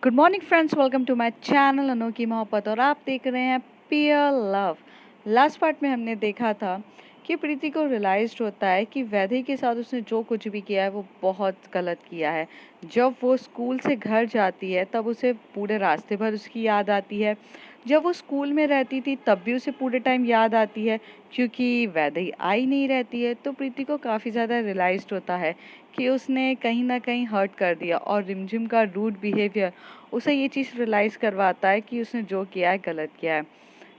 Good morning friends, welcome to my channel Anokhi Mohabbat. और आप देख रहे हैं पियर लव। लास्ट पार्ट में हमने देखा था कि प्रीति को रियलाइज्ड होता है कि वैदेही के साथ उसने जो कुछ भी किया है वो बहुत गलत किया है। जब वो स्कूल से घर जाती है तब उसे पूरे रास्ते भर उसकी याद आती है। जब वो स्कूल में रहती थी तब भी उसे पूरे टाइम याद आती है, क्योंकि वैदेही आई नहीं रहती है। तो प्रीति को काफ़ी ज़्यादा रियलाइज्ड होता है कि उसने कहीं ना कहीं हर्ट कर दिया, और रिमझिम का रूड बिहेवियर उसे ये चीज़ रियलाइज़ करवाता है कि उसने जो किया है गलत किया है।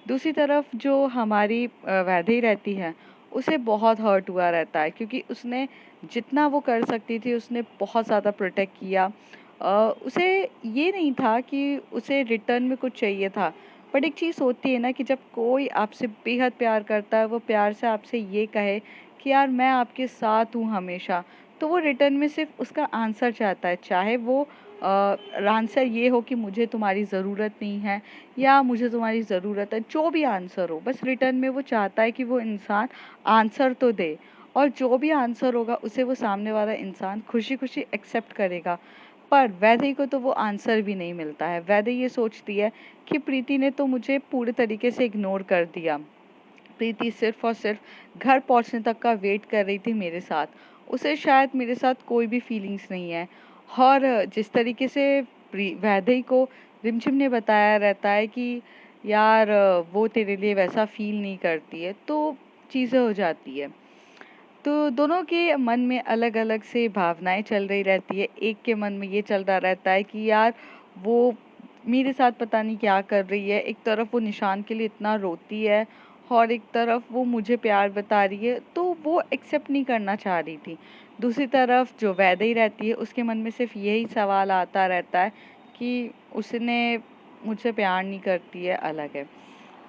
दूसरी तरफ जो हमारी वैदेही रहती है, उसे बहुत हर्ट हुआ रहता है, क्योंकि उसने जितना वो कर सकती थी उसने बहुत ज़्यादा प्रोटेक्ट किया। उसे ये नहीं था कि उसे रिटर्न में कुछ चाहिए था। बट एक चीज़ होती है ना कि जब कोई आपसे बेहद प्यार करता है, वो प्यार से आपसे ये कहे कि यार मैं आपके साथ हूँ हमेशा, तो वो रिटर्न में सिर्फ उसका आंसर चाहता है। चाहे वो आंसर ये हो कि मुझे तुम्हारी ज़रूरत नहीं है या मुझे तुम्हारी ज़रूरत है, जो भी आंसर हो, बस रिटर्न में वो चाहता है कि वो इंसान आंसर तो दे। और जो भी आंसर होगा उसे वो सामने वाला इंसान खुशी खुशी एक्सेप्ट करेगा। पर वैदेही को तो वो आंसर भी नहीं मिलता है। वैदेही ये सोचती है कि प्रीति ने तो मुझे पूरे तरीके से इग्नोर कर दिया। प्रीति सिर्फ और सिर्फ घर पहुंचने तक का वेट कर रही थी मेरे साथ। उसे शायद मेरे साथ कोई भी फीलिंग्स नहीं है। और जिस तरीके से वैदेही को रिमझिम ने बताया रहता है कि यार वो तेरे लिए वैसा फील नहीं करती है, तो चीज़ें हो जाती है। तो दोनों के मन में अलग अलग से भावनाएं चल रही रहती है। एक के मन में ये चल रहा रहता है कि यार वो मेरे साथ पता नहीं क्या कर रही है। एक तरफ वो निशान के लिए इतना रोती है और एक तरफ वो मुझे प्यार बता रही है, तो वो एक्सेप्ट नहीं करना चाह रही थी। दूसरी तरफ जो वैदेही रहती है उसके मन में सिर्फ यही सवाल आता रहता है कि उसने मुझसे प्यार नहीं करती है, अलग है।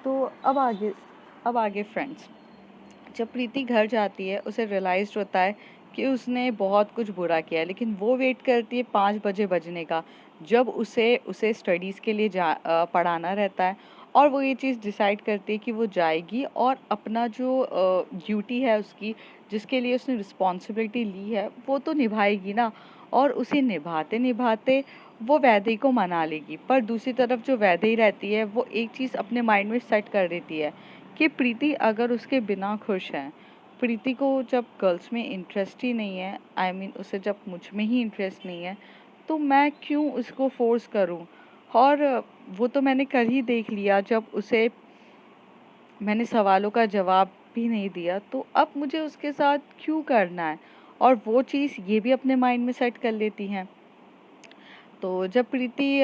तो अब आगे फ्रेंड्स, जब प्रीति घर जाती है उसे रियलाइज होता है कि उसने बहुत कुछ बुरा किया है, लेकिन वो वेट करती है 5 बजे बजने का, जब उसे उसे स्टडीज़ के लिए पढ़ाना रहता है। और वो ये चीज़ डिसाइड करती है कि वो जाएगी और अपना जो ड्यूटी है उसकी, जिसके लिए उसने रिस्पॉन्सिबिलिटी ली है, वो तो निभाएगी ना। और उसे निभाते निभाते वो वैदेही को मना लेगी। पर दूसरी तरफ जो वैदेही रहती है वो एक चीज़ अपने माइंड में सेट कर देती है कि प्रीति अगर उसके बिना खुश है। प्रीति को जब गर्ल्स में इंटरेस्ट ही नहीं है, उसे जब मुझ में ही इंटरेस्ट नहीं है, तो मैं क्यों उसको फोर्स करूं। और वो तो मैंने कर ही देख लिया, जब उसे मैंने सवालों का जवाब भी नहीं दिया, तो अब मुझे उसके साथ क्यों करना है। और वो चीज़ ये भी अपने माइंड में सेट कर लेती हैं। तो जब प्रीति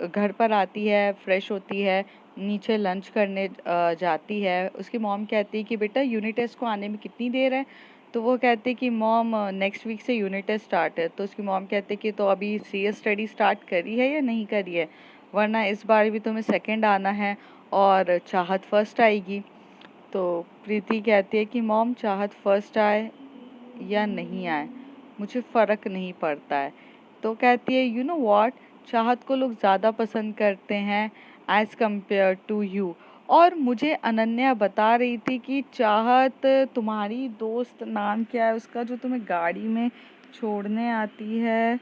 घर पर आती है, फ्रेश होती है, नीचे लंच करने जाती है, उसकी मॉम कहती है कि बेटा यूनिट टेस्ट को आने में कितनी देर है। तो वो कहती है कि मॉम नेक्स्ट वीक से यूनिट टेस्ट स्टार्ट है। तो उसकी मॉम कहती है कि तो अभी सीएस स्टडी स्टार्ट करी है या नहीं करी है, वरना इस बार भी तुम्हें सेकंड आना है और चाहत फर्स्ट आएगी। तो प्रीति कहती है कि मॉम चाहत फर्स्ट आए या नहीं आए, मुझे फ़र्क नहीं पड़ता है। तो कहती है यू नो व्हाट, चाहत को लोग ज़्यादा पसंद करते हैं एज़ कम्पेयर टू यू। और मुझे अनन्या बता रही थी कि चाहत तुम्हारी दोस्त, नाम क्या है उसका जो तुम्हें गाड़ी में छोड़ने आती है,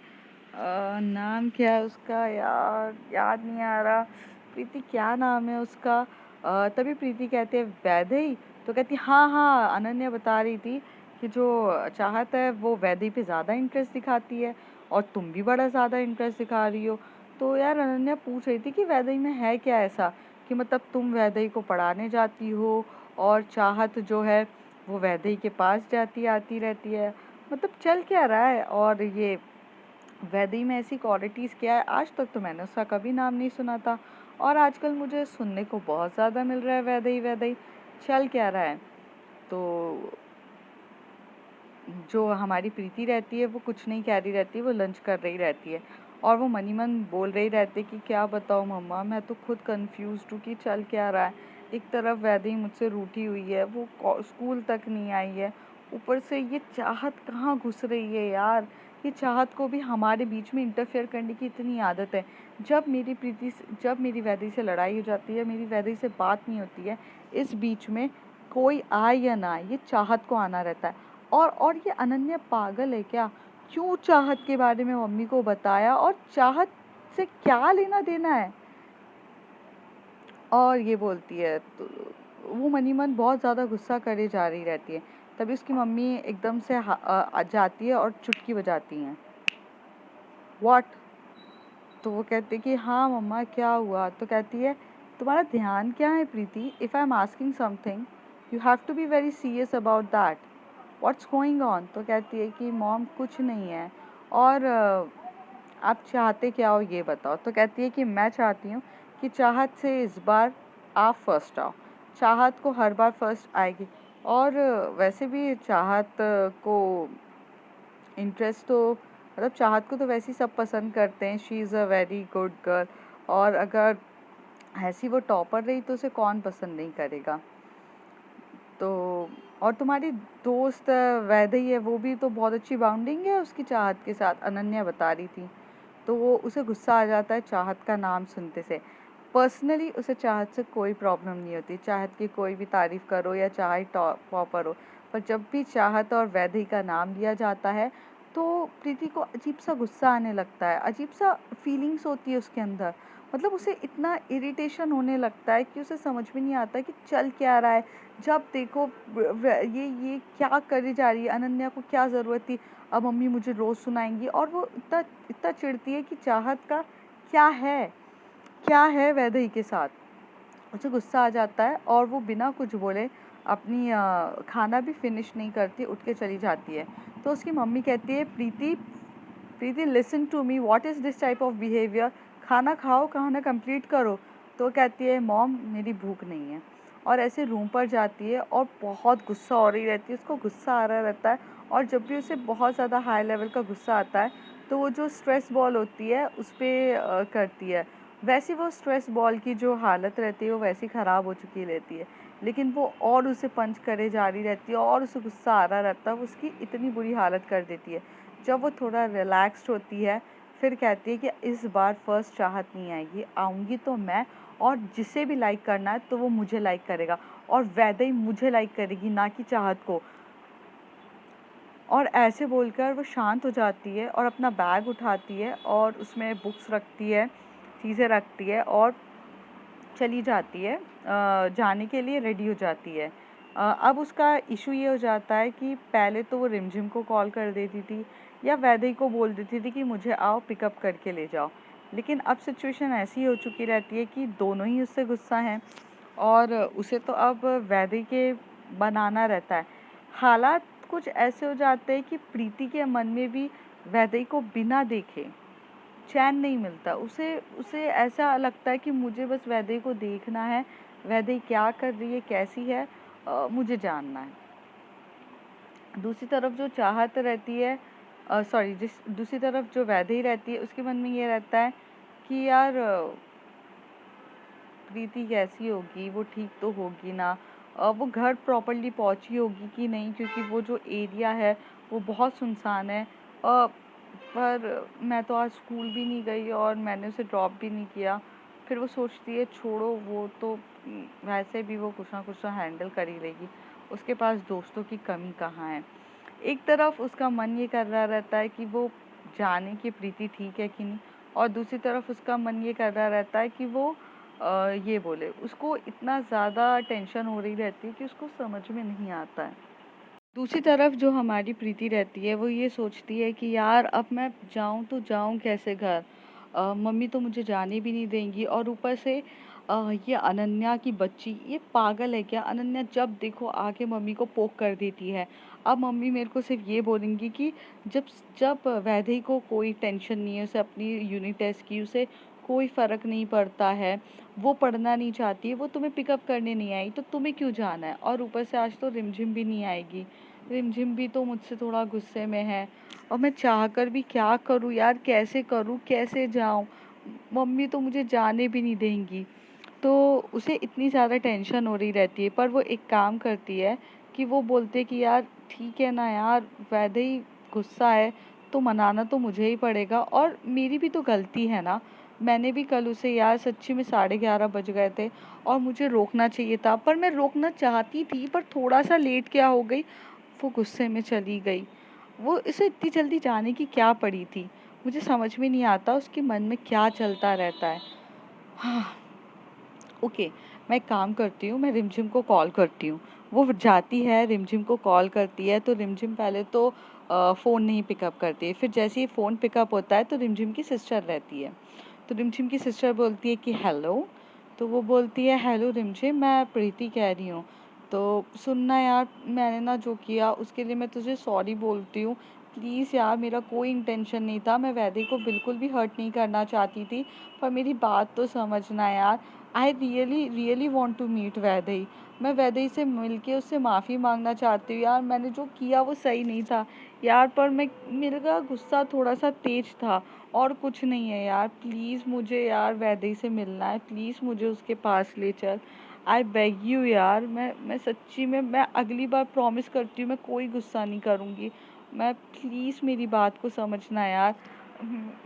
नाम क्या है उसका यार, याद नहीं आ रहा। प्रीति क्या नाम है उसका। तभी प्रीति कहती है वैदेही। तो कहती हाँ हाँ, अनन्या बता रही थी कि जो चाहत है वो वैदेही पे ज़्यादा इंटरेस्ट दिखाती है और तुम भी बड़ा ज़्यादा इंटरेस्ट दिखा रही हो। तो यार अनन्या पूछ रही थी कि वैदेही में है क्या ऐसा कि मतलब तुम वैदेही को पढ़ाने जाती हो और चाहत जो है वो वैदेही के पास जाती आती रहती है, मतलब चल क्या रहा है। और ये वैदेही में ऐसी क्वालिटीज़ क्या है, आज तक तो मैंने उसका कभी नाम नहीं सुना था, और आजकल मुझे सुनने को बहुत ज़्यादा मिल रहा है वैदेही वैदेही, चल क्या रहा है। तो जो हमारी प्रीति रहती है वो कुछ नहीं कह रही रहती है, वो लंच कर रही रहती है और वो मनी मन बोल रही रहती है कि क्या बताऊँ मम्मा, मैं तो खुद कंफ्यूज्ड हूँ कि चल क्या रहा है। एक तरफ वैदेही मुझसे रूठी हुई है, वो स्कूल तक नहीं आई है, ऊपर से ये चाहत कहाँ घुस रही है यार। ये चाहत को भी हमारे बीच में इंटरफेयर करने की इतनी आदत है। जब मेरी वैदेही से लड़ाई हो जाती है, मेरी वैदेही से बात नहीं होती है, इस बीच में कोई आए या ना आए, ये चाहत को आना रहता है। और ये अनन्या पागल है क्या, क्यों चाहत के बारे में मम्मी को बताया और चाहत से क्या लेना देना है। और ये बोलती है, तो वो मनी मन बहुत ज़्यादा गुस्सा करे जा रही रहती है। तभी उसकी मम्मी एकदम से आ जाती है और चुटकी बजाती हैं। व्हाट? तो वो कहती है कि हाँ मम्मा क्या हुआ? तो कहती है, तुम्हारा ध्यान क्या है Preeti? If I am asking something you have to be very serious about that. What's going on? तो कहती है कि मॉम कुछ नहीं है, और आप चाहते क्या हो ये बताओ। तो कहती है कि मैं चाहती हूँ कि चाहत से इस बार आप फर्स्ट आओ। चाहत को हर बार फर्स्ट आएगी, और वैसे भी चाहत को इंटरेस्ट तो, मतलब चाहत को तो वैसे ही सब पसंद करते हैं, she is a very good girl, और अगर ऐसी वो टॉपर रही तो उसे कौन पसंद नहीं करेगा। तो और तुम्हारी दोस्त वैदेही है, वो भी तो बहुत अच्छी बाउंडिंग है उसकी चाहत के साथ, अनन्या बता रही थी। तो वो उसे गुस्सा आ जाता है चाहत का नाम सुनते से। पर्सनली उसे चाहत से कोई प्रॉब्लम नहीं होती, चाहत की कोई भी तारीफ़ करो या चाहे टॉपर हो, पर जब भी चाहत और वैदेही का नाम लिया जाता है तो प्रीति को अजीब सा गुस्सा आने लगता है, अजीब सा फीलिंग्स होती है उसके अंदर। मतलब उसे इतना इरिटेशन होने लगता है कि उसे समझ में नहीं आता कि चल क्या रहा है। जब देखो ये क्या करे जा रही है, अनन्या को क्या ज़रूरत थी, अब मम्मी मुझे रोज़ सुनाएंगी। और वो इतना इतना चिढ़ती है कि चाहत का क्या है वैदेही के साथ। उसे गुस्सा आ जाता है और वो बिना कुछ बोले अपनी खाना भी फिनिश नहीं करती, उठ के चली जाती है। तो उसकी मम्मी कहती है, Preeti Preeti listen to me, what is this type of behaviour? खाना खाओ, खाना कंप्लीट करो। तो कहती है, मॉम मेरी भूख नहीं है, और ऐसे रूम पर जाती है और बहुत गुस्सा हो रही रहती है, उसको गुस्सा आ रहा रहता है। और जब भी उसे बहुत ज़्यादा हाई लेवल का गुस्सा आता है तो वो जो स्ट्रेस बॉल होती है उस पर करती है। वैसे वो स्ट्रेस बॉल की जो हालत रहती है वो वैसी ख़राब हो चुकी रहती है, लेकिन वो और उसे पंच करे जा रही रहती है और उसे गुस्सा आ रहा रहता है, वो उसकी इतनी बुरी हालत कर देती है। जब वो थोड़ा रिलैक्स्ड होती है फिर कहती है कि इस बार फर्स्ट चाहत नहीं आएगी, आऊँगी तो मैं, और जिसे भी लाइक करना है तो वो मुझे लाइक करेगा, और वैदेही मुझे लाइक करेगी, ना कि चाहत को। और ऐसे बोलकर वो शांत हो जाती है और अपना बैग उठाती है और उसमें बुक्स रखती है, चीज़ें रखती है और चली जाती है, जाने के लिए रेडी हो जाती है। अब उसका इशू ये हो जाता है कि पहले तो वो रिमझिम को कॉल कर देती थी या वैदेही को बोल देती थी कि मुझे आओ पिकअप करके ले जाओ, लेकिन अब सिचुएशन ऐसी हो चुकी रहती है कि दोनों ही उससे गुस्सा हैं, और उसे तो अब वैदेही के बनाना रहता है। हालात कुछ ऐसे हो जाते हैं कि प्रीति के मन में भी वैदेही को बिना देखे चैन नहीं मिलता। उसे उसे ऐसा लगता है कि मुझे बस वैदेही को देखना है, वैदेही क्या कर रही है, कैसी है, मुझे जानना है। दूसरी तरफ जो चाहत रहती है, सॉरी, जिस दूसरी तरफ जो वैदेही रहती है उसके मन में ये रहता है कि यार प्रीति कैसी होगी, वो ठीक तो होगी ना, वो घर प्रॉपर्ली पहुंची होगी कि नहीं, क्योंकि वो जो एरिया है वो बहुत सुनसान है। पर मैं तो आज स्कूल भी नहीं गई और मैंने उसे ड्रॉप भी नहीं किया। फिर वो सोचती है छोड़ो, वो तो वैसे भी वो कुछ ना कुछ तो हैंडल कर ही लेगी, उसके पास दोस्तों की कमी कहाँ है। एक तरफ उसका मन ये कर रहा रहता है कि वो जाने कि प्रीति ठीक है कि नहीं, और दूसरी तरफ उसका मन ये कर रहा रहता है कि वो ये बोले। उसको इतना ज़्यादा टेंशन हो रही रहती है कि उसको समझ में नहीं आता है। दूसरी तरफ जो हमारी प्रीति रहती है वो ये सोचती है कि यार अब मैं जाऊँ तो जाऊँ कैसे घर, मम्मी तो मुझे जाने भी नहीं देंगी, और ऊपर से ये अनन्या की बच्ची ये पागल है क्या, अनन्या जब देखो आके मम्मी को पोक कर देती है। अब मम्मी मेरे को सिर्फ ये बोलेंगी कि जब जब वैदेही को कोई टेंशन नहीं है, उसे अपनी यूनिट टेस्ट की उसे कोई फ़र्क नहीं पड़ता है, वो पढ़ना नहीं चाहती है, वो तुम्हें पिकअप करने नहीं आई तो तुम्हें क्यों जाना है। और ऊपर से आज तो रिमझिम भी नहीं आएगी, रिमझिम भी तो मुझसे थोड़ा गुस्से में है, और मैं चाहकर भी क्या करूँ यार, कैसे करूँ, कैसे जाऊँ, मम्मी तो मुझे जाने भी नहीं देंगी। तो उसे इतनी ज़्यादा टेंशन हो रही रहती है, पर वो एक काम करती है कि वो बोलते हैं कि यार ठीक है ना यार, वैदेही गुस्सा है तो मनाना तो मुझे ही पड़ेगा, और मेरी भी तो गलती है ना। मैंने भी कल उसे यार सच्ची में 11:30 बज गए थे और मुझे रोकना चाहिए था, पर मैं रोकना चाहती थी पर थोड़ा सा लेट क्या हो गई, वो गुस्से में चली गई। वो इसे इतनी जल्दी जाने की क्या पड़ी थी। मुझे समझ में नहीं आता उसके मन में क्या चलता रहता है। हाँ, ओके, मैं एक काम करती हूँ, मैं रिमझिम को कॉल करती हूँ। वो जाती है, रिमझिम को कॉल करती है, तो रिमझिम पहले तो फ़ोन नहीं पिकअप करती है। फिर जैसे ही फ़ोन पिकअप होता है तो रिमझिम की सिस्टर रहती है। तो रिमझिम की सिस्टर बोलती है कि हेलो। तो वो बोलती है हेलो रिमझिम, मैं प्रीति कह रही हूँ। तो सुनना यार, मैंने ना जो किया उसके लिए मैं तुझे सॉरी बोलती हूँ। प्लीज़ यार, मेरा कोई इंटेंशन नहीं था, मैं वैदे को बिल्कुल भी हर्ट नहीं करना चाहती थी, पर मेरी बात तो समझना यार। I really really want to meet Vaidehi. मैं वैदई से मिल के उससे माफ़ी मांगना चाहती हूँ यार, मैंने जो किया वो सही नहीं था यार, पर मेरा गुस्सा थोड़ा सा तेज था और कुछ नहीं है यार। प्लीज़ मुझे यार वैदई से मिलना है, प्लीज़ मुझे उसके पास ले चल। आई बेग यू यार, मैं सच्ची में, मैं अगली बार प्रॉमिस करती हूँ मैं कोई गुस्सा नहीं करूँगी। मैं प्लीज़ मेरी बात को समझना यार,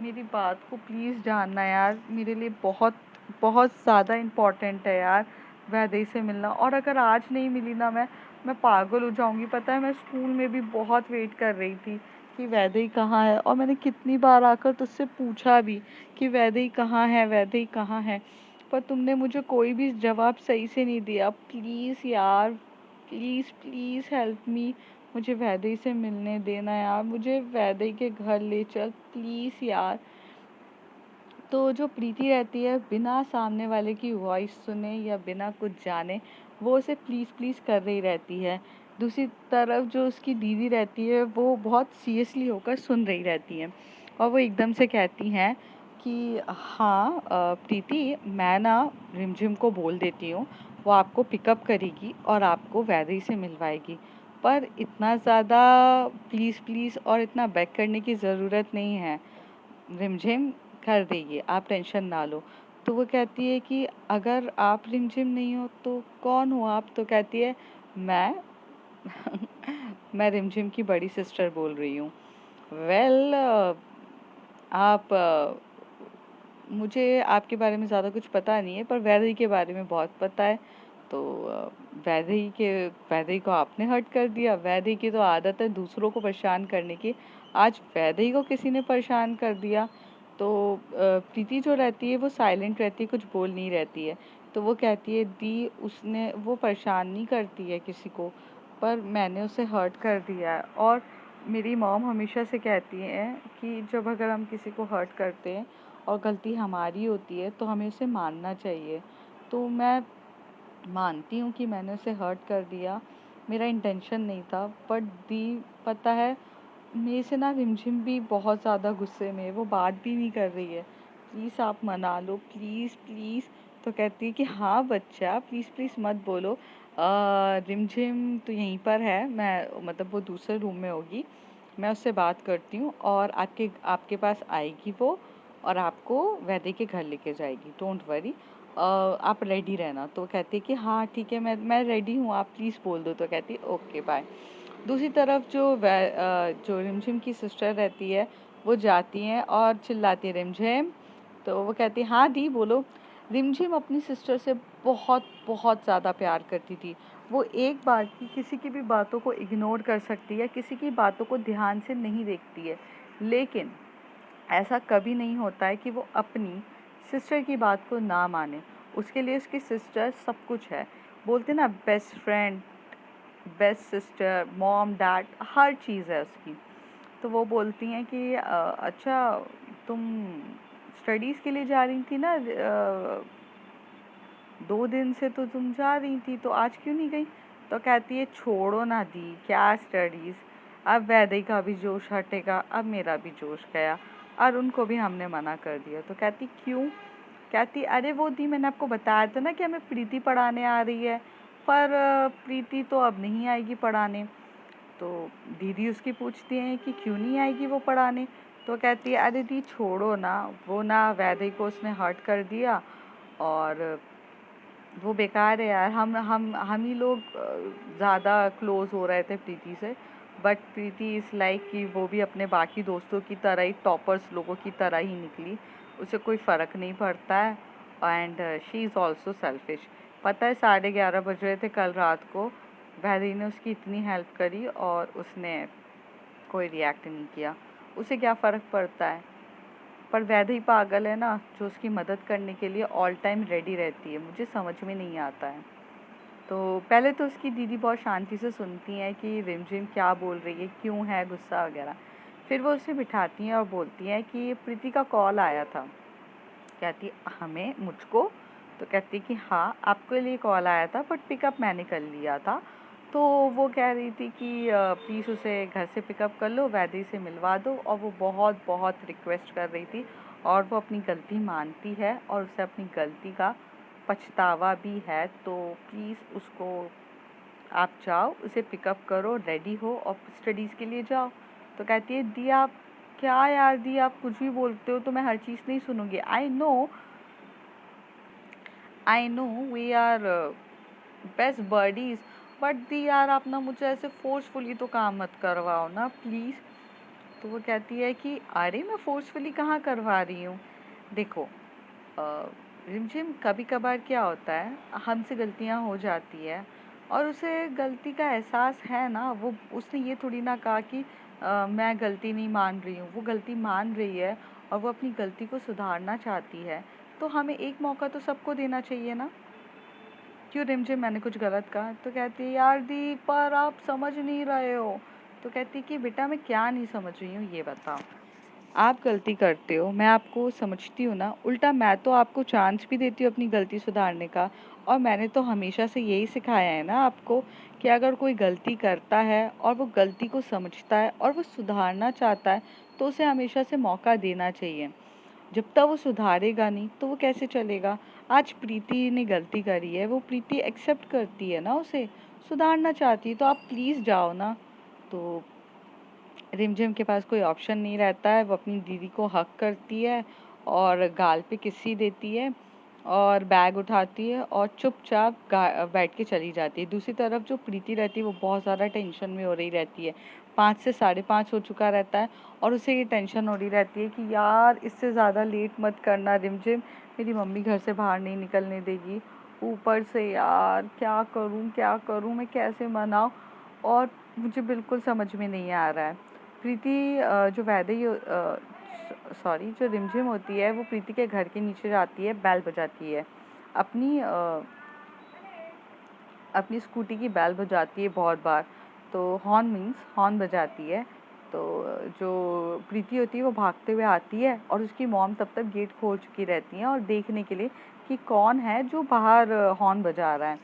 मेरी बात को प्लीज़ जानना यार, मेरे लिए बहुत बहुत ज़्यादा इम्पोर्टेंट है यार वैदई से मिलना। और अगर आज नहीं मिली ना मैं पागल हो जाऊंगी। पता है, मैं स्कूल में भी बहुत वेट कर रही थी कि वैदई कहाँ है, और मैंने कितनी बार आकर तुझसे पूछा भी कि वैदई कहाँ है, वैदई कहाँ है, पर तुमने मुझे कोई भी जवाब सही से नहीं दिया। प्लीज़ यार, प्लीज़ प्लीज़ हेल्प मी, मुझे वैदई से मिलने देना यार, मुझे वैदई के घर ले चल प्लीज़ यार। तो जो प्रीति रहती है, बिना सामने वाले की वॉइस सुने या बिना कुछ जाने वो उसे प्लीज़ प्लीज़ कर रही रहती है। दूसरी तरफ जो उसकी दीदी रहती है वो बहुत सीरियसली होकर सुन रही रहती है, और वो एकदम से कहती हैं कि हाँ प्रीति, मैं ना रिमझिम को बोल देती हूँ, वो आपको पिकअप करेगी और आपको वैदई से मिलवाएगी, पर इतना ज़्यादा प्लीज़ प्लीज़ और इतना बैक करने की ज़रूरत नहीं है, रिमझिम कर देगी, आप टेंशन ना लो। तो वो कहती है कि अगर आप रिमझिम नहीं हो तो कौन हो आप? तो कहती है मैं मैं रिमझिम की बड़ी सिस्टर बोल रही हूँ। वेल आप मुझे आपके बारे में ज़्यादा कुछ पता नहीं है, पर वैदेही के बारे में बहुत पता है। तो वैदेही को आपने हर्ट कर दिया। वैदेही की तो आदत है दूसरों को परेशान करने की, आज वैदेही को किसी ने परेशान कर दिया। तो प्रीति जो रहती है वो साइलेंट रहती है, कुछ बोल नहीं रहती है। तो वो कहती है दी, उसने, वो परेशान नहीं करती है किसी को, पर मैंने उसे हर्ट कर दिया है। और मेरी मॉम हमेशा से कहती हैं कि जब अगर हम किसी को हर्ट करते हैं और गलती हमारी होती है तो हमें उसे मानना चाहिए। तो मैं मानती हूँ कि मैंने उसे हर्ट कर दिया, मेरा इंटेंशन नहीं था। बट दी, पता है, मेरे से ना रिमझिम भी बहुत ज़्यादा गुस्से में है, वो बात भी नहीं कर रही है। प्लीज़ आप मना लो, प्लीज़ प्लीज़। तो कहती है कि हाँ बच्चा, प्लीज़ प्लीज़ मत बोलो। रिमझिम तो यहीं पर है, मैं मतलब वो दूसरे रूम में होगी, मैं उससे बात करती हूँ और आपके आपके पास आएगी वो, और आपको वैदे के घर लेके जाएगी, डोंट वरी। आप रेडी रहना। तो कहती है कि हाँ ठीक है, मैं रेडी हूँ, आप प्लीज़ बोल दो। तो कहती है ओके बाय। दूसरी तरफ जो रिमझिम की सिस्टर रहती है वो जाती हैं और चिल्लाती है रिमझिम। तो वो कहती है हाँ दी बोलो। रिमझिम अपनी सिस्टर से बहुत बहुत ज़्यादा प्यार करती थी। वो एक बार की किसी की भी बातों को इग्नोर कर सकती है, किसी की बातों को ध्यान से नहीं देखती है, लेकिन ऐसा कभी नहीं होता है कि वो अपनी सिस्टर की बात को ना माने। उसके लिए उसकी सिस्टर सब कुछ है। बोलते ना, best friend, best sister, mom, dad, हर चीज़ है उसकी। तो वो बोलती हैं कि अच्छा तुम स्टडीज़ के लिए जा रही थी ना, 2 दिन से तो तुम जा रही थी, तो आज क्यों नहीं गई? तो कहती है छोड़ो ना दी, क्या स्टडीज़, अब वैदई का भी जोश हटेगा, अब मेरा भी जोश गया, और उनको भी हमने मना कर दिया। तो कहती क्यों? कहती अरे वो दी, मैंने आपको बताया था ना कि हमें प्रीति पढ़ाने आ रही है, पर प्रीति तो अब नहीं आएगी पढ़ाने। तो दीदी उसकी पूछती हैं कि क्यों नहीं आएगी वो पढ़ाने? तो कहती है अरे दी छोड़ो ना, वो ना वैदई को उसने हर्ट कर दिया, और वो बेकार है यार। हम ही लोग ज़्यादा क्लोज़ हो रहे थे प्रीति से, बट प्रीति इज़ लाइक कि वो भी अपने बाकी दोस्तों की तरह ही, टॉपर्स लोगों की तरह ही निकली, उसे कोई फ़र्क नहीं पड़ता है। And she is also selfish. पता है 11:30 बज रहे थे कल रात को, वैदेही ने उसकी इतनी हेल्प करी और उसने कोई रिएक्ट नहीं किया। उसे क्या फ़र्क पड़ता है? पर वैदेही पागल है ना, जो उसकी मदद करने के लिए ऑल टाइम रेडी रहती है। मुझे समझ में नहीं आता है। तो पहले तो उसकी दीदी बहुत शांति से सुनती हैं कि रिमझिम क्या बोल रही है, क्यों है गुस्सा वगैरह। फिर वो उसे बिठाती हैं और बोलती हैं कि प्रीति का कॉल आया था। कहती हमें, मुझको? तो कहती कि हाँ, आपके लिए कॉल आया था, बट पिकअप मैंने कर लिया था। तो वो कह रही थी कि प्लीज़ उसे घर से पिकअप कर लो, वैदेही से मिलवा दो। और वो बहुत बहुत रिक्वेस्ट कर रही थी, और वो अपनी गलती मानती है और उसे अपनी गलती का पछतावा भी है। तो प्लीज़ उसको, आप जाओ, उसे पिकअप करो, रेडी हो और स्टडीज़ के लिए जाओ। तो कहती है दी, आप क्या यार दी, आप कुछ भी बोलते हो तो मैं हर चीज़ नहीं सुनूंगी। I know we are best buddies, but दी यार, आप ना मुझे ऐसे फोर्सफुली तो काम मत करवाओ ना प्लीज़। तो वो कहती है कि अरे मैं फोर्सफुली कहाँ करवा रही हूँ। देखो रिमझिम, कभी कभार क्या होता है, हमसे गलतियाँ हो जाती है और उसे गलती का एहसास है ना। वो उसने ये थोड़ी ना कहा कि मैं गलती नहीं मान रही हूँ। वो गलती मान रही है और वो अपनी गलती को सुधारना चाहती है। तो हमें एक मौका तो सबको देना चाहिए ना। क्यों रिमझिम, मैंने कुछ गलत कहा? तो कहती है यार दी, पर आप समझ नहीं रहे हो। तो कहती कि बेटा मैं क्या नहीं समझ रही हूँ ये बताओ। आप गलती करते हो, मैं आपको समझती हूँ ना। उल्टा मैं तो आपको चांस भी देती हूँ अपनी गलती सुधारने का। और मैंने तो हमेशा से यही सिखाया है ना आपको, कि अगर कोई गलती करता है और वो गलती को समझता है और वो सुधारना चाहता है, तो उसे हमेशा से मौका देना चाहिए। जब तक वो सुधारेगा नहीं तो वो कैसे चलेगा। आज प्रीति ने गलती करी है, वो प्रीति एक्सेप्ट करती है ना, उसे सुधारना चाहती है, तो आप प्लीज़ जाओ ना। तो रिमझिम के पास कोई ऑप्शन नहीं रहता है। वो अपनी दीदी को हक करती है और गाल पे किस्सी देती है और बैग उठाती है और चुपचाप बैठ के चली जाती है। दूसरी तरफ जो प्रीति रहती है वो बहुत ज़्यादा टेंशन में हो रही रहती है। 5 से 5:30 हो चुका रहता है और उसे ये टेंशन हो रही रहती है कि यार इससे ज़्यादा लेट मत करना रिमझिम, मेरी मम्मी घर से बाहर नहीं निकलने देगी। ऊपर से यार क्या करूँ, मैं कैसे मनाऊँ, और मुझे बिल्कुल समझ में नहीं आ रहा है। प्रीति जो वैदेही सॉरी जो रिमझिम होती है, वो प्रीति के घर के नीचे जाती है, बेल बजाती है। अपनी अपनी स्कूटी की बेल बजाती है बहुत बार। तो हॉर्न मीन्स हॉर्न बजाती है। तो जो प्रीति होती है वो भागते हुए आती है और उसकी मॉम तब तक गेट खोल चुकी रहती हैं और देखने के लिए कि कौन है जो बाहर हॉर्न बजा रहा है।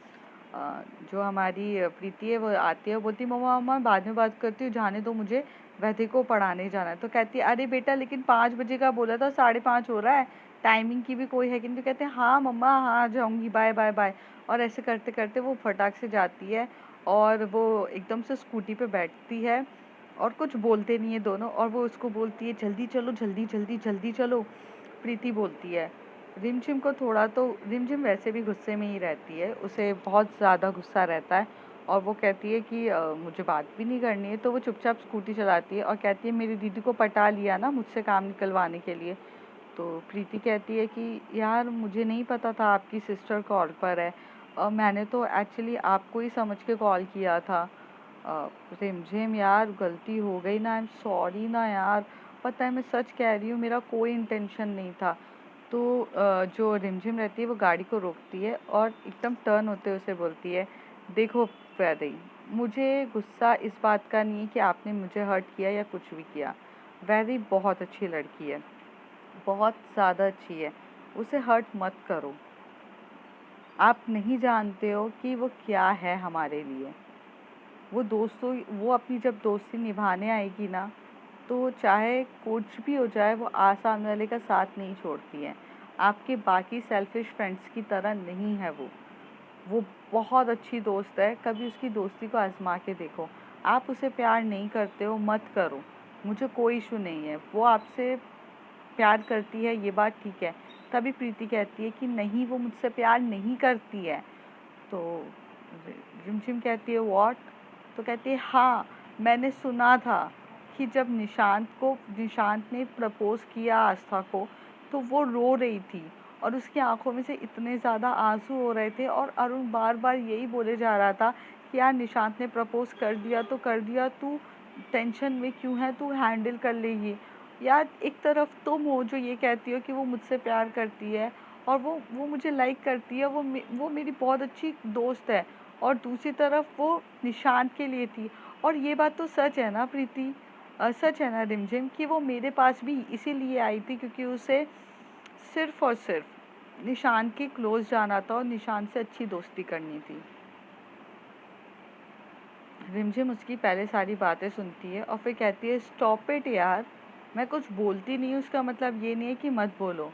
जो हमारी प्रीति है वो आती है, वो बोलती है मम्मा मम्मा बाद में बात करती हूँ, जाने दो मुझे, वैदे को पढ़ाने जाना है। तो कहती है अरे बेटा लेकिन 5 बजे का बोला था, 5:30 हो रहा है, टाइमिंग की भी कोई है कि नहीं। तो कहते हैं हाँ मम्मा, हाँ जाऊँगी, बाय बाय बाय। और ऐसे करते करते वो फटाक से जाती है और वो एकदम से स्कूटी पे बैठती है और कुछ बोलते नहीं है दोनों। और वो उसको बोलती है जल्दी चलो जल्दी जल्दी जल्दी चलो। प्रीति बोलती है। रिमझिम को थोड़ा तो, रिमझिम वैसे भी गुस्से में ही रहती है, उसे बहुत ज़्यादा गुस्सा रहता है और वो कहती है कि मुझे बात भी नहीं करनी है। तो वो चुपचाप स्कूटी चलाती है और कहती है मेरी दीदी को पटा लिया ना मुझसे काम निकलवाने के लिए। तो प्रीति कहती है कि यार मुझे नहीं पता था आपकी सिस्टर कॉल पर है, और मैंने तो एक्चुअली आपको ही समझ के कॉल किया था। रिमझिम यार गलती हो गई ना, आई एम सॉरी ना यार, पता है मैं सच कह रही हूँ, मेरा कोई इंटेंशन नहीं था। तो जो रिमझिम रहती है वो गाड़ी को रोकती है और एकदम टर्न होते हुए उसे बोलती है देखो वैदेही, मुझे गुस्सा इस बात का नहीं है कि आपने मुझे हर्ट किया या कुछ भी किया। वैदेही बहुत अच्छी लड़की है, बहुत ज़्यादा अच्छी है, उसे हर्ट मत करो। आप नहीं जानते हो कि वो क्या है हमारे लिए। वो दोस्तों, वो अपनी जब दोस्ती निभाने आएगी ना, तो चाहे कुछ भी हो जाए वो सामने वाले का साथ नहीं छोड़ती है। आपके बाकी सेल्फिश फ्रेंड्स की तरह नहीं है वो बहुत अच्छी दोस्त है। कभी उसकी दोस्ती को आजमा के देखो। आप उसे प्यार नहीं करते हो, मत करो, मुझे कोई इशू नहीं है। वो आपसे प्यार करती है ये बात ठीक है। तभी प्रीति कहती है कि नहीं वो मुझसे प्यार नहीं करती है। तो रिमझिम कहती है व्हाट? तो कहती है हाँ, मैंने सुना था कि जब निशांत ने प्रपोज किया आस्था को, तो वो रो रही थी और उसकी आंखों में से इतने ज़्यादा आंसू हो रहे थे और अरुण बार बार यही बोले जा रहा था कि यार निशांत ने प्रपोज कर दिया तो कर दिया, तू टेंशन में क्यों है, तू हैंडल कर लेगी। यार एक तरफ तुम हो जो ये कहती हो कि वो मुझसे प्यार करती है और वो मुझे लाइक करती है, वो मेरी बहुत अच्छी दोस्त है, और दूसरी तरफ वो निशांत के लिए थी। और ये बात तो सच है ना प्रीति, सच है ना रिमझिम, कि वो मेरे पास भी इसीलिए आई थी क्योंकि उसे सिर्फ और सिर्फ निशांत के क्लोज जाना था और निशांत से अच्छी दोस्ती करनी थी। रिमझिम उसकी पहले सारी बातें सुनती है और फिर कहती है स्टॉप इट यार, मैं कुछ बोलती नहीं हूँ उसका मतलब ये नहीं है कि मत बोलो।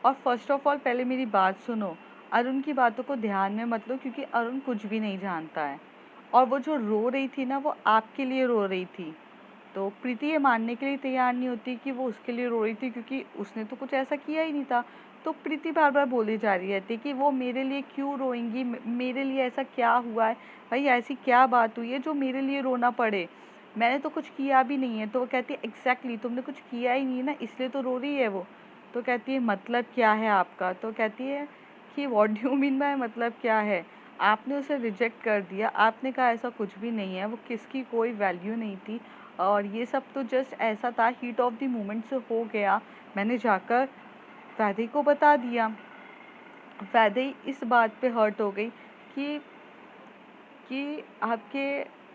और फर्स्ट ऑफ ऑल पहले मेरी बात सुनो, अरुण की बातों को ध्यान में मत लो क्योंकि अरुण कुछ भी नहीं जानता है। और वो जो रो रही थी ना वो आपके लिए रो रही थी। तो प्रीति ये मानने के लिए तैयार नहीं होती कि वो उसके लिए रो रही थी क्योंकि उसने तो कुछ ऐसा किया ही नहीं था। तो प्रीति बार बार बोली जा रही रहती कि वो मेरे लिए क्यों रोएंगी, मेरे लिए ऐसा क्या हुआ है, भाई ऐसी क्या बात हुई है जो मेरे लिए रोना पड़े, मैंने तो कुछ किया भी नहीं है। तो वो कहती है एग्जैक्टली तुमने कुछ किया ही नहीं है ना, इसलिए तो रो रही है वो। तो कहती है मतलब क्या है आपका। तो कहती है कि what do you mean by मतलब क्या है, आपने उसे रिजेक्ट कर दिया, आपने कहा ऐसा कुछ भी नहीं है, वो किसकी कोई वैल्यू नहीं थी, और ये सब तो जस्ट ऐसा था, हीट ऑफ द मोमेंट से हो गया, मैंने जाकर वैदेही को बता दिया। वैदेही इस बात पे हर्ट हो गई कि आपके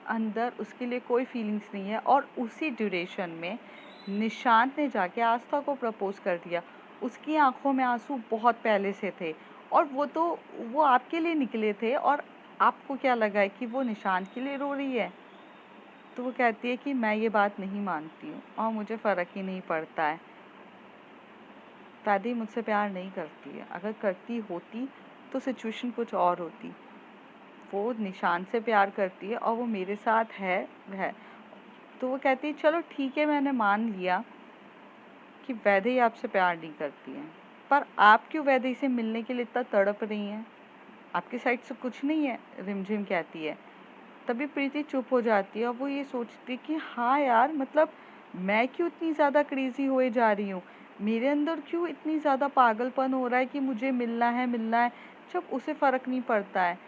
अंदर उसके लिए कोई फीलिंग्स नहीं है, और उसी ड्यूरेशन में निशांत ने जाके आस्था को प्रपोज कर दिया। उसकी आंखों में आंसू बहुत पहले से थे, और वो आपके लिए निकले थे, और आपको क्या लगा है कि वो निशांत के लिए रो रही है। तो वो कहती है कि मैं ये बात नहीं मानती हूँ और मुझे फ़र्क ही नहीं पड़ता है। दादी मुझसे प्यार नहीं करती है, अगर करती होती तो सिचुएशन कुछ और होती। वो निशान से प्यार करती है और वो मेरे साथ है। तो वो कहती है चलो ठीक है, मैंने मान लिया कि वैदेही आपसे प्यार नहीं करती है, पर आप क्यों वैदेही से मिलने के लिए इतना तड़प रही हैं, आपकी साइड से कुछ नहीं है, रिमझिम कहती है। तभी प्रीति चुप हो जाती है और वो ये सोचती कि हाँ यार, मतलब मैं क्यों इतनी ज़्यादा क्रेजी हुए जा रही हूँ, मेरे अंदर क्यों इतनी ज़्यादा पागलपन हो रहा है कि मुझे मिलना है जब उसे फ़र्क नहीं पड़ता है।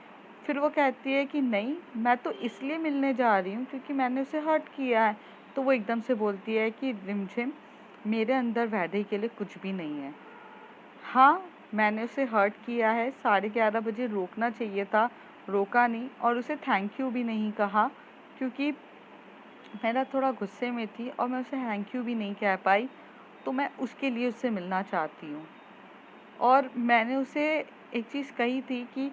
फिर वो कहती है कि नहीं, मैं तो इसलिए मिलने जा रही हूँ क्योंकि मैंने उसे हर्ट किया है। तो वो एकदम से बोलती है कि रिमझिम, मेरे अंदर वैदेही के लिए कुछ भी नहीं है। हाँ, मैंने उसे हर्ट किया है, 11:30 बजे रोकना चाहिए था, रोका नहीं, और उसे थैंक यू भी नहीं कहा क्योंकि मैं ना थोड़ा गुस्से में थी और मैं उसे थैंक यू भी नहीं कह पाई, तो मैं उसके लिए उससे मिलना चाहती हूँ। और मैंने उसे एक चीज़ कही थी कि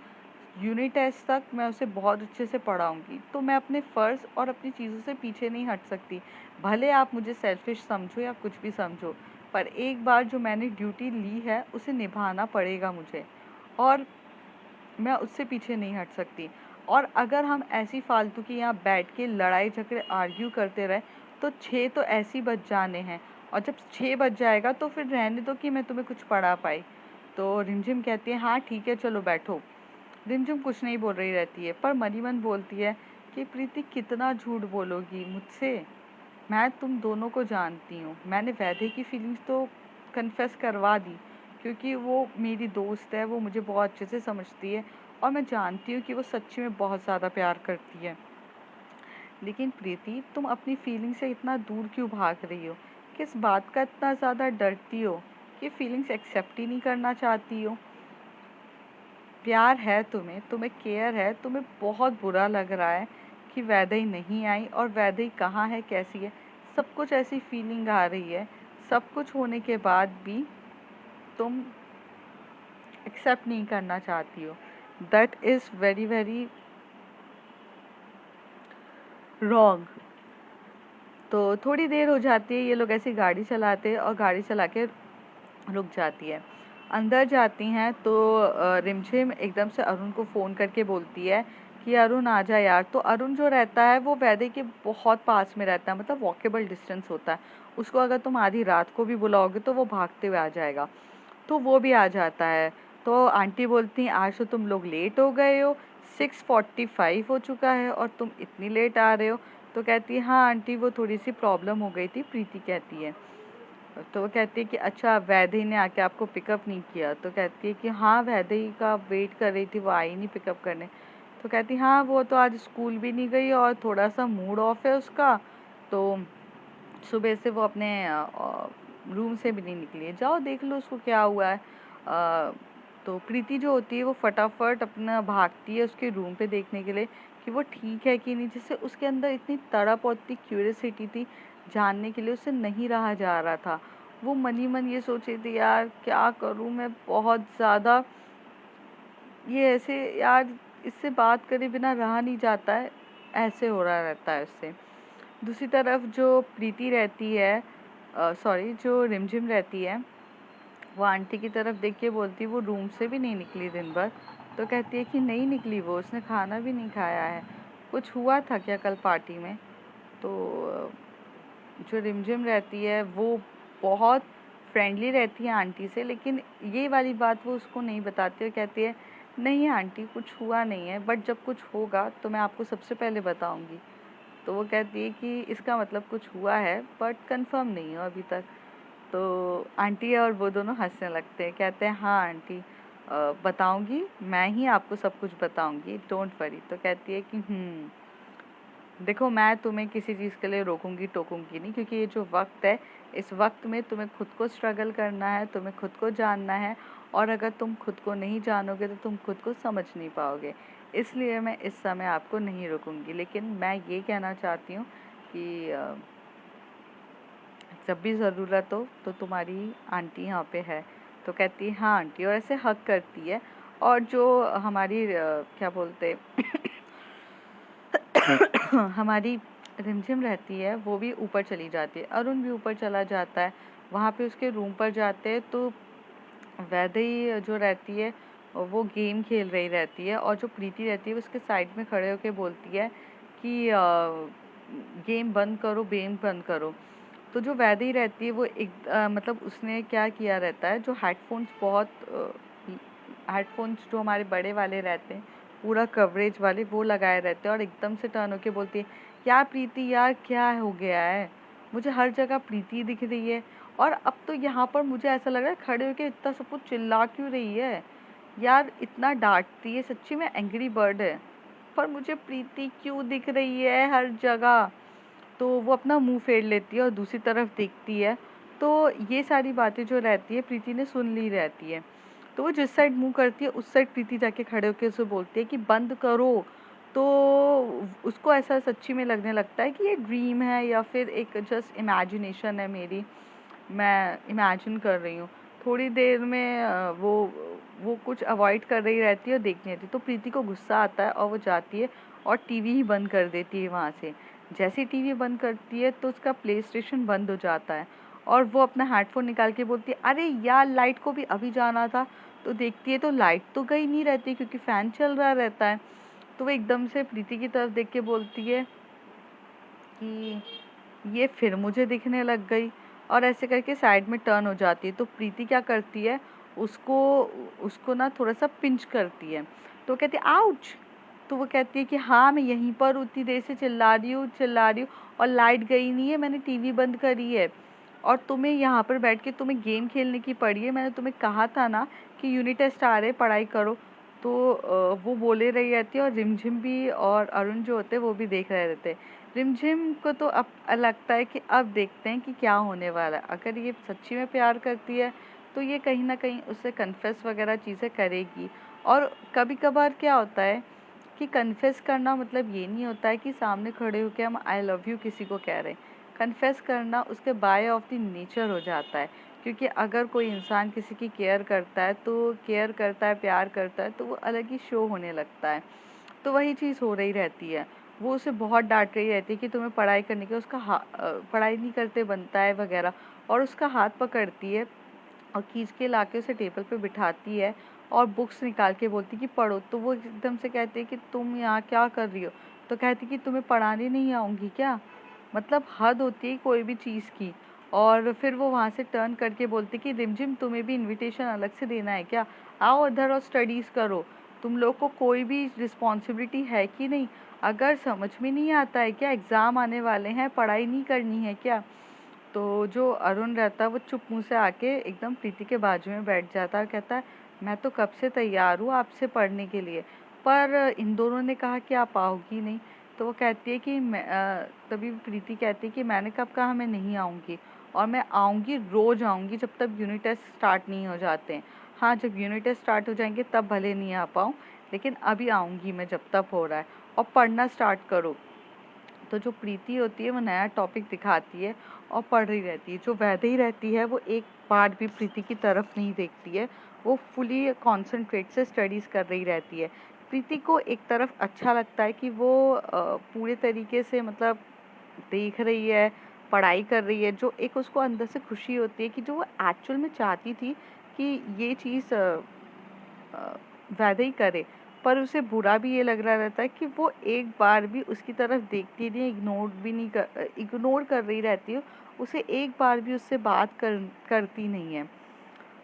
यूनिट टेस्ट तक मैं उसे बहुत अच्छे से पढ़ाऊँगी, तो मैं अपने फ़र्ज़ और अपनी चीज़ों से पीछे नहीं हट सकती। भले आप मुझे सेल्फ़िश समझो या कुछ भी समझो, पर एक बार जो मैंने ड्यूटी ली है, उसे निभाना पड़ेगा मुझे, और मैं उससे पीछे नहीं हट सकती। और अगर हम ऐसी फालतू की यहाँ बैठ के लड़ाई झगड़े आर्ग्यू करते रहे, तो 6 तो ऐसे ही बज जाने हैं, और जब 6 बज जाएगा तो फिर रहने दो कि मैं तुम्हें कुछ पढ़ा पाई। तो रिमझिम कहती है हाँ ठीक है चलो बैठो। रिमझिम कुछ नहीं बोल रही रहती है, पर मनी मन बोलती है कि प्रीति कितना झूठ बोलोगी मुझसे, मैं तुम दोनों को जानती हूँ, मैंने वैदेही की फीलिंग्स तो कन्फेस करवा दी क्योंकि वो मेरी दोस्त है, वो मुझे बहुत अच्छे से समझती है, और मैं जानती हूँ कि वो सच्ची में बहुत ज़्यादा प्यार करती है। लेकिन प्रीति तुम अपनी फीलिंग से इतना दूर क्यों भाग रही हो, किस बात का इतना ज़्यादा डरती हो, कि फीलिंग्स एक्सेप्ट ही नहीं करना चाहती हो। प्यार है तुम्हें, तुम्हें केयर है, तुम्हें बहुत बुरा लग रहा है कि वैदेही नहीं आई, और वैदेही कहाँ है, कैसी है, सब कुछ ऐसी फीलिंग आ रही है, सब कुछ होने के बाद भी तुम एक्सेप्ट नहीं करना चाहती हो। That is very very wrong. तो थोड़ी देर हो जाती है, ये लोग ऐसी गाड़ी चलाते हैं और गाड़ी चला के रुक जाती है। अंदर जाती हैं तो रिमझिम एकदम से अरुण को फ़ोन करके बोलती है कि अरुण आ जा यार। तो अरुण जो रहता है वो वैदेही के बहुत पास में रहता है, मतलब वॉकेबल डिस्टेंस होता है। उसको अगर तुम आधी रात को भी बुलाओगे तो वो भागते हुए आ जाएगा। तो वो भी आ जाता है। तो आंटी बोलती हैं आज तो तुम लोग लेट हो गए हो, 6:45 हो चुका है और तुम इतनी लेट आ रहे हो। तो कहती है हाँ आंटी, वो थोड़ी सी प्रॉब्लम हो गई थी, प्रीति कहती है। तो वो कहती है कि अच्छा वैदेही ने आके आपको पिकअप नहीं किया। तो कहती है कि हाँ वैदेही का वेट कर रही थी, वो आई नहीं पिकअप करने। तो कहती हाँ वो तो आज स्कूल भी नहीं गई और थोड़ा सा मूड ऑफ है उसका, तो सुबह से वो अपने रूम से भी नहीं निकली है, जाओ देख लो उसको क्या हुआ है। तो प्रीति जो होती है वो फटाफट अपना भागती है उसके रूम पे देखने के लिए कि वो ठीक है कि नहीं, जिससे उसके अंदर इतनी तड़प और इतनी क्यूरियोसिटी थी जानने के लिए, उससे नहीं रहा जा रहा था। वो मन ही मन ये सोच रही थी, यार क्या करूँ मैं, बहुत ज़्यादा ये ऐसे, यार इससे बात करे बिना रहा नहीं जाता है, ऐसे हो रहा रहता है उससे। दूसरी तरफ जो प्रीति रहती है, सॉरी जो रिमझिम रहती है, वो आंटी की तरफ देख के बोलती है वो रूम से भी नहीं निकली दिन भर। तो कहती है कि नहीं निकली, वो उसने खाना भी नहीं खाया है, कुछ हुआ था क्या कल पार्टी में। तो जो रिमझिम रहती है वो बहुत फ्रेंडली रहती है आंटी से, लेकिन ये वाली बात वो उसको नहीं बताती और कहती है नहीं आंटी कुछ हुआ नहीं है, बट जब कुछ होगा तो मैं आपको सबसे पहले बताऊंगी। तो वो कहती है कि इसका मतलब कुछ हुआ है बट कंफर्म नहीं हो अभी तक। तो आंटी और वो दोनों हंसने लगते हैं, कहते हैं हाँ आंटी बताऊंगी, मैं ही आपको सब कुछ बताऊंगी, डोंट वरी। तो कहती है कि देखो मैं तुम्हें किसी चीज़ के लिए रोकूंगी टोकूंगी नहीं, क्योंकि ये जो वक्त है, इस वक्त में तुम्हें खुद को स्ट्रगल करना है, तुम्हें खुद को जानना है, और अगर तुम खुद को नहीं जानोगे तो तुम खुद को समझ नहीं पाओगे। इसलिए मैं इस समय आपको नहीं रोकूंगी, लेकिन मैं ये कहना चाहती हूँ कि जब भी ज़रूरत हो तो तुम्हारी आंटी यहाँ पे है। तो कहती है हाँ आंटी, और ऐसे हक करती है। और जो हमारी क्या बोलते हमारी रिमझिम रहती है वो भी ऊपर चली जाती है, अरुण भी ऊपर चला जाता है। वहाँ पे उसके रूम पर जाते हैं तो वैदेही जो रहती है वो गेम खेल रही रहती है, और जो प्रीति रहती है वो उसके साइड में खड़े होके बोलती है कि गेम बंद करो, गेम बंद करो। तो जो वैदेही रहती है वो एक मतलब उसने क्या किया रहता है, जो हेडफोन्स बहुत हेडफोन्स जो हमारे बड़े वाले रहते हैं पूरा कवरेज वाले, वो लगाए रहते हैं, और एकदम से टर्न होके बोलती है यार प्रीति यार क्या हो गया है, मुझे हर जगह प्रीति दिख रही है, और अब तो यहाँ पर मुझे ऐसा लग रहा है खड़े होके इतना सब कुछ चिल्ला क्यों रही है, यार इतना डांटती है, सच्ची में एंग्री बर्ड है, पर मुझे प्रीति क्यों दिख रही है हर जगह। तो वो अपना मुंह फेर लेती है और दूसरी तरफ देखती है। तो ये सारी बातें जो रहती है प्रीति ने सुन ली रहती है। तो वो जिस साइड मुंह करती है उस साइड प्रीति जाके खड़े होकर उसे बोलती है कि बंद करो। तो उसको ऐसा सच्ची में लगने लगता है कि ये ड्रीम है या फिर एक जस्ट इमेजिनेशन है मेरी, मैं इमेजिन कर रही हूँ। थोड़ी देर में वो कुछ अवॉइड कर रही रहती है और देखने रहती है। तो प्रीति को गुस्सा आता है और वो जाती है और टीवी ही बंद कर देती है वहाँ से। जैसे ही टीवी बंद करती है तो उसका प्ले स्टेशन बंद हो जाता है, और वो अपना हेडफोन निकाल के बोलती है अरे यार लाइट को भी अभी जाना था। तो देखती है तो लाइट तो गई नहीं रहती क्योंकि फैन चल रहा रहता है। तो वो एकदम से प्रीति की तरफ देख के बोलती है कि ये फिर मुझे दिखने लग गई, और ऐसे करके साइड में टर्न हो जाती है। तो प्रीति क्या करती है, उसको उसको ना थोड़ा सा पिंच करती है। तो कहती है आउच। तो वो कहती है कि हाँ मैं यहीं पर उतनी देर से चिल्ला रही हूँ और लाइट गई नहीं है, मैंने टीवी बंद करी है, और तुम्हें यहाँ पर बैठ के तुम्हें गेम खेलने की पड़ी है, मैंने तुम्हें कहा था ना कि यूनिट टेस्ट आ रहे पढ़ाई करो। तो वो बोले रही रहती है, और रिमझिम भी और अरुण जो होते हैं वो भी देख रहे रहते हैं। रिमझिम को तो अब लगता है कि अब देखते हैं कि क्या होने वाला है, अगर ये सच्ची में प्यार करती है तो ये कहीं ना कहीं उससे कन्फेस वगैरह चीज़ें करेगी। और कभी कभार क्या होता है कि कन्फेस करना मतलब ये नहीं होता है कि सामने खड़े होकर हम आई लव यू किसी को कह रहे हैं। कन्फेस करना उसके बाय ऑफ द नेचर हो जाता है, क्योंकि अगर कोई इंसान किसी की केयर करता है तो केयर करता है, प्यार करता है, तो वो अलग ही शो होने लगता है। तो वही चीज़ हो रही रहती है। वो उसे बहुत डांट रही रहती है कि तुम्हें पढ़ाई करने की, उसका पढ़ाई नहीं करते बनता है वगैरह, और उसका हाथ पकड़ती है और खींच के लाके उसे टेबल पे बिठाती है और बुक्स निकाल के बोलती कि पढ़ो। तो वो एकदम से कहती है कि तुम यहाँ क्या कर रही हो। तो कहती कि तुम्हें पढ़ाने नहीं आऊँगी क्या, मतलब हद होती है कोई भी चीज़ की। और फिर वो वहाँ से टर्न करके बोलती कि रिमझिम तुम्हें भी इनविटेशन अलग से देना है क्या, आओ इधर और स्टडीज़ करो, तुम लोग को कोई भी रिस्पॉन्सिबिलिटी है कि नहीं, अगर समझ में नहीं आता है क्या, एग्ज़ाम आने वाले हैं, पढ़ाई नहीं करनी है क्या। तो जो अरुण रहता है वो चुप मुँह से आके एकदम प्रीति के बाजू में बैठ जाता है और कहता है मैं तो कब से तैयार हूँ आपसे पढ़ने के लिए, पर इन दोनों ने कहा कि आप आओगी नहीं। तो वो कहती है कि तभी प्रीति कहती है कि मैंने कब कहा मैं नहीं आऊँगी, और मैं आऊँगी, रोज़ आऊँगी जब तक यूनिट टेस्ट स्टार्ट नहीं हो जाते हैं। हाँ, जब यूनिट टेस्ट स्टार्ट हो जाएंगे तब भले नहीं आ पाऊँ, लेकिन अभी आऊँगी मैं जब तक हो रहा है, और पढ़ना स्टार्ट करो। तो जो प्रीति होती है वो नया टॉपिक दिखाती है और पढ़ रही रहती है। जो वैदेही रहती है वो एक बार भी प्रीति की तरफ नहीं देखती है, वो फुली कॉन्सेंट्रेट से स्टडीज़ कर रही रहती है। प्रीति को एक तरफ अच्छा लगता है कि वो पूरे तरीके से मतलब देख रही है, पढ़ाई कर रही है, जो एक उसको अंदर से खुशी होती है कि जो वो एक्चुअल में चाहती थी कि ये चीज़ वैदे ही करे, पर उसे बुरा भी ये लग रहा रहता है कि वो एक बार भी उसकी तरफ देखती नहीं, इग्नोर कर रही रहती है, उसे एक बार भी उससे बात करती नहीं है।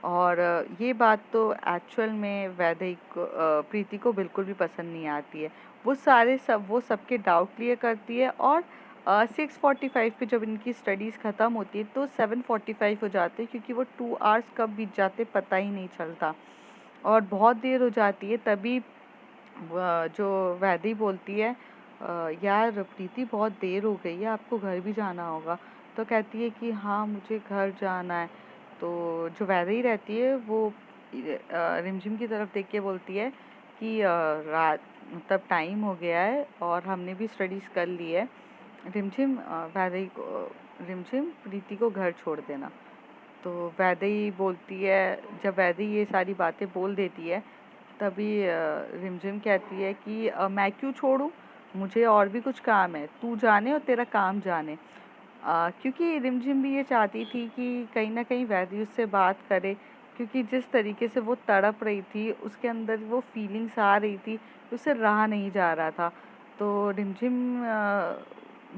और ये बात तो एक्चुअल में वैदेही को प्रीति को बिल्कुल भी पसंद नहीं आती है। वो सबके डाउट क्लियर करती है, और 6:45 पे जब इनकी स्टडीज़ ख़त्म होती है तो 7:45 हो जाते हैं, क्योंकि वो 2 आवर्स कब बीत जाते पता ही नहीं चलता, और बहुत देर हो जाती है। तभी जो वैदेही बोलती है, यार प्रीति बहुत देर हो गई है, आपको घर भी जाना होगा। तो कहती है कि हाँ मुझे घर जाना है। तो जो वैदेही रहती है वो रिमझिम की तरफ देख के बोलती है कि रात मतलब टाइम हो गया है और हमने भी स्टडीज़ कर ली है। रिमझिम प्रीति को घर छोड़ देना। तो वैदेही बोलती है, जब वैदेही ये सारी बातें बोल देती है तभी रिमझिम कहती है कि मैं क्यों छोड़ूं, मुझे और भी कुछ काम है, तू जाने और तेरा काम जाने। क्योंकि रिमझिम भी ये चाहती थी कि कहीं ना कहीं वैदेही उससे बात करे, क्योंकि जिस तरीके से वो तड़प रही थी उसके अंदर वो फीलिंग्स आ रही थी, उसे रहा नहीं जा रहा था। तो रिमझिम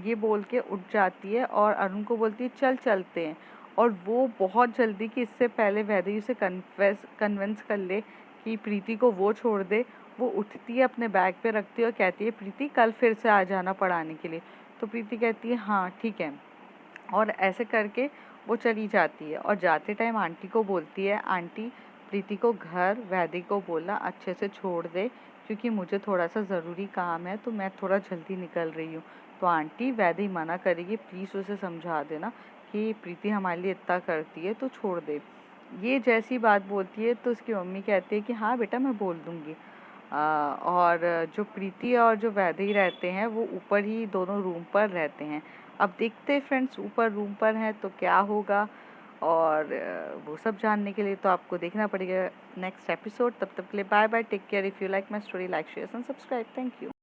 ये बोल के उठ जाती है और अरुण को बोलती है चल चलते हैं, और वो बहुत जल्दी कि इससे पहले वैदेही उसे कन्विंस कर ले कि प्रीति को वो छोड़ दे, वो उठती है, अपने बैग पे रखती है और कहती है प्रीति कल फिर से आ जाना पढ़ाने के लिए। तो प्रीति कहती है हाँ ठीक है, और ऐसे करके वो चली जाती है, और जाते टाइम आंटी को बोलती है, आंटी प्रीति को घर वैदेही को बोलना अच्छे से छोड़ दे, क्योंकि मुझे थोड़ा सा ज़रूरी काम है, तो मैं थोड़ा जल्दी निकल रही हूँ। तो आंटी वैदेही मना करेगी, प्लीज़ उसे समझा देना कि प्रीति हमारे लिए इतना करती है तो छोड़ दे। ये जैसी बात बोलती है तो उसकी मम्मी कहती है कि हाँ बेटा मैं बोल दूँगी। और जो प्रीति और जो वैदेही रहते हैं वो ऊपर ही दोनों रूम पर रहते हैं। अब देखते हैं फ्रेंड्स, ऊपर रूम पर हैं तो क्या होगा, और वो सब जानने के लिए तो आपको देखना पड़ेगा नेक्स्ट एपिसोड। तब तक के लिए bye bye, take care. If you like my story, like share and subscribe. Thank you.